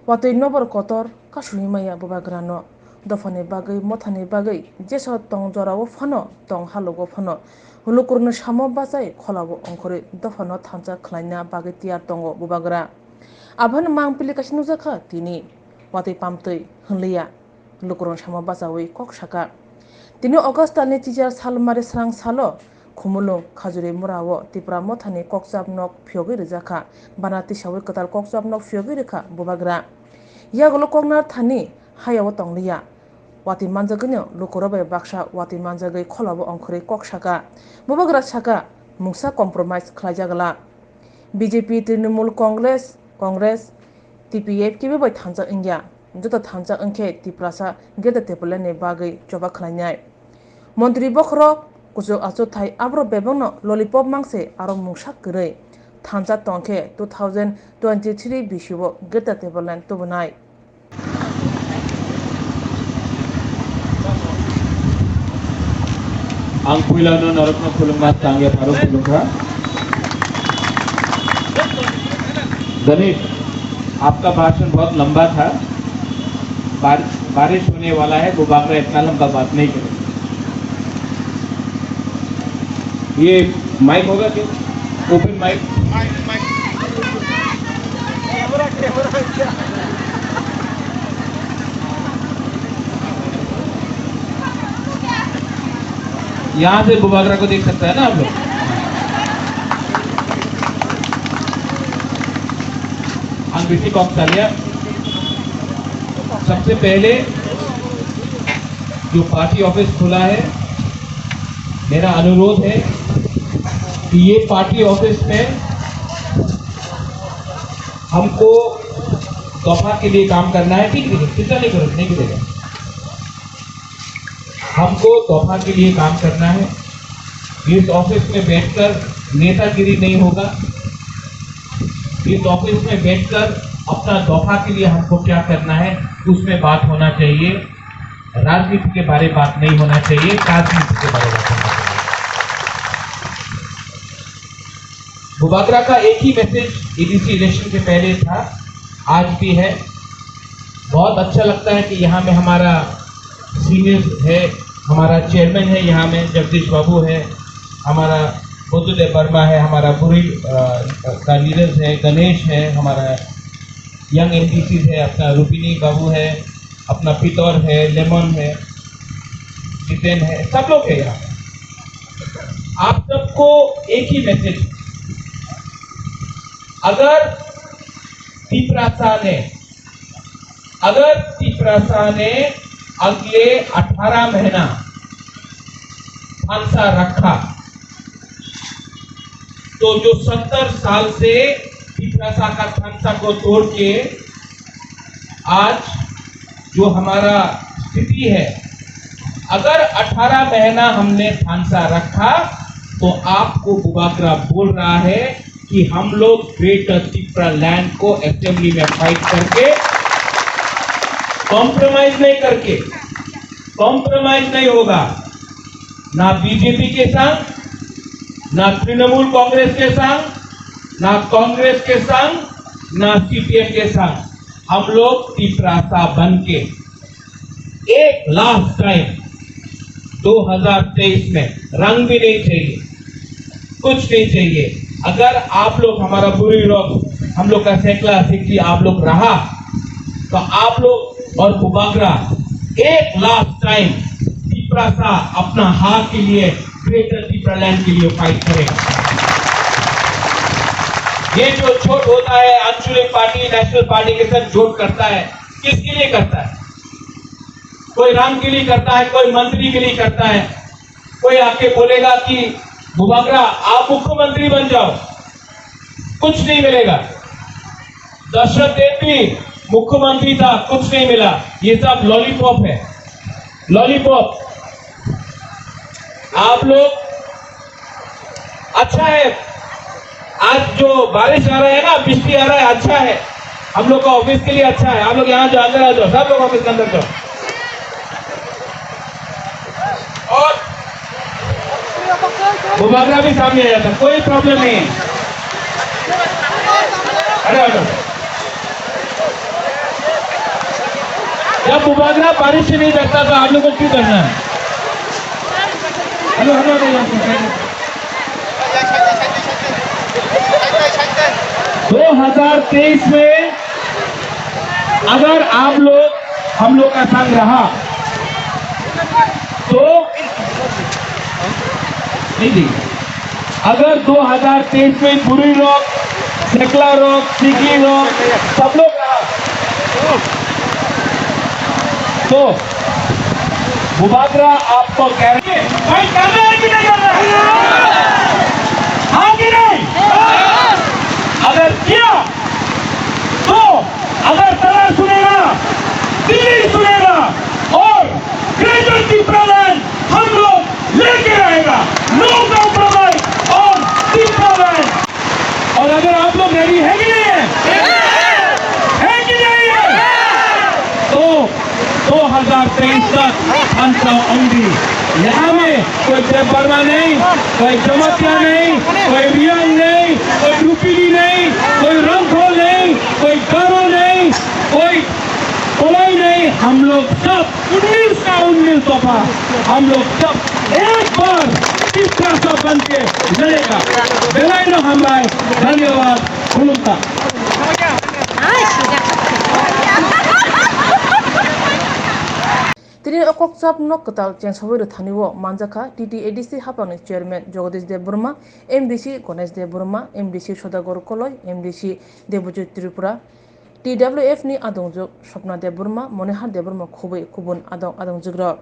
watui nobor kotor kasuni maya bubagrano dofani bagai mothani bagai jeso tong jorao phano tong halogo phano hulukurno samo bazai kholabo ongkhori dofano thamja khlaina bagai tiar tongo bubagra abhan mangpili kasinu jakha tini watui pamtui hunliya hulukurno samo bazawi koksaka tini augustani teacher salmari srang salo khumulung khajuri murao tipra mothani kokjapnok phyogi rijaka banati sawi katal kokjapnok phyogi rekha bubagra yagulo koknar thani hayawo tongliya wati manjagino lukorobai baksa wati manjagai kholabo ongkhori koksaka bubagra saka mungsa compromise khlaijagala BJP Trinamool Congress TPF kibe bai thanja ingya jota thanja angkhe tiprasa geda tepulane bagai choba khlainai Montri Bokhro kujo achothai abro bebangno lollipop mangse aro mungsa kwrei thanja tongkhe 2023 bisibo geta teblan tubunai ang puilano narokno khulungma tangya paro khulungka Ganesh आपका भाषण बहुत लंबा था बारिश होने वाला है बुबागरा इतना लंबा बात नहीं करें ये माइक होगा क्या ओपन माइक यहाँ से बुबागरा को देख सकता है ना आप लोग अंग्रेजी कौशल्या सबसे पहले जो पार्टी ऑफिस खुला है मेरा अनुरोध है कि ये पार्टी ऑफिस में हमको दफा के लिए काम करना है ठीक है कितना नहीं करेगा हमको दफा के लिए काम करना है इस ऑफिस में बैठकर नेतागिरी नहीं होगा इस ऑफिस में बैठकर अपना दफा के लिए हमको क्या करना है उसमें बात होना चाहिए राजनीति के बारे बात नहीं होना चाहिए राजनीति के बारे बात होना चाहिए बुबागरा का एक ही मैसेज एडीसी इलेक्शन के पहले था आज भी है बहुत अच्छा लगता है कि यहाँ में हमारा सीनियर है हमारा चेयरमैन है यहाँ में जगदीश बाबू है हमारा बुद्धदेव वर्मा है हमारा बुरी का लीडर्स है गणेश है हमारा यंग एनटीसी है अपना रूपिनी बाबू है अपना पितौर है लेमन है जितेन है सब लोग है यहाँ आप सबको एक ही मैसेज अगर तिपरासा ने अगले 18 महीना फांसा रखा तो जो 70 साल से तिपरासा का फांसा को तोड़ के आज जो हमारा स्थिति है अगर 18 महीना हमने फांसा रखा तो आपको बुबागरा बोल रहा है कि हम लोग ग्रेटर तिपरा लैंड को असेंबली में फाइट करके कॉम्प्रोमाइज नहीं होगा ना बीजेपी के संग ना तृणमूल कांग्रेस के संग ना कांग्रेस के संग ना सीपीएम के संग हम लोग तिपरासा बन के एक लास्ट टाइम 2023 में रंग भी नहीं चाहिए कुछ नहीं चाहिए अगर आप लोग हमारा बुरी लोग हम लोग का सैकला सिक्की आप लोग रहा तो आप लोग और बुबागरा एक लास्ट टाइम तिपरासा अपना हार के लिए ग्रेटर तिपरा लैंड के लिए फाइट करेगा ये जो छोट होता है आंचलिक पार्टी नेशनल पार्टी के साथ जोड़ करता है किसके लिए करता है कोई रंग के लिए करता है कोई मंत्री के लिए करता है कोई आके बोलेगा कि बुबागरा आप मुख्यमंत्री बन जाओ कुछ नहीं मिलेगा दशरथ देवी मुख्यमंत्री था कुछ नहीं मिला ये सब लॉलीपॉप है लॉलीपॉप आप लोग अच्छा है आज जो बारिश आ रहा है ना बिजली आ रहा है अच्छा है हम लोग का ऑफिस के लिए अच्छा है आप लोग यहाँ जो अंदर आ जाओ सब लोग ऑफिस के अंदर जाओ और बुबागरा भी सामने आ जाता कोई प्रॉब्लम नहीं है अरे जब बुबागरा बारिश से नहीं डरता तो आप लोगों को क्यों डरना है? हेलो हेलो हेलो 2023 में अगर आप लोग हम लोग का संग रहा तो नहीं, अगर 2023 में बुरी लोग, सेकला लोग, सिगी लोग सब लोग रहा तो बुबागरा आपको कह रहे हैं भाई करना है कि नहीं करना है? हाँ कि नहीं? अगर किया तो अगर तला सुनेगा, दिल्ली सुनेगा और ग्रेजुएट प्रधान हम लोग लेके रहेगा, नो कॉम्प्रोमाइज और डिप्लोमेट। और अगर आप लोग रेडी है कि नहीं है कि नहीं है? तो 2023 तक हम सब होंगे। यहाँ में कोई देवबर्मा नहीं, कोई जमतिया नहीं, कोई रियांग नहीं, कोई रूपीली नहीं, कोई रंगखोल नहीं, कोई गारो नहीं, कोई कोलाई नहीं। हम लोग सब 19 का 19 दफा हम लोग सब एक बार तीसरा सब बन के लड़ेगा। बेलाइनो हमारे धन्यवाद खुलता। Tini okok sab nok ketal ceng sawiru thaniwo manjaka TTADC hapangni chairman Jagadish Dev Burma, MDC Ganesh Dev Burma, MDC Sodagor Koloi, MDC Debojit Tripura, TWF ni adongjuk Swapna Dev Burma, Monihar Dev Burma Khubui Kubun adong jugro.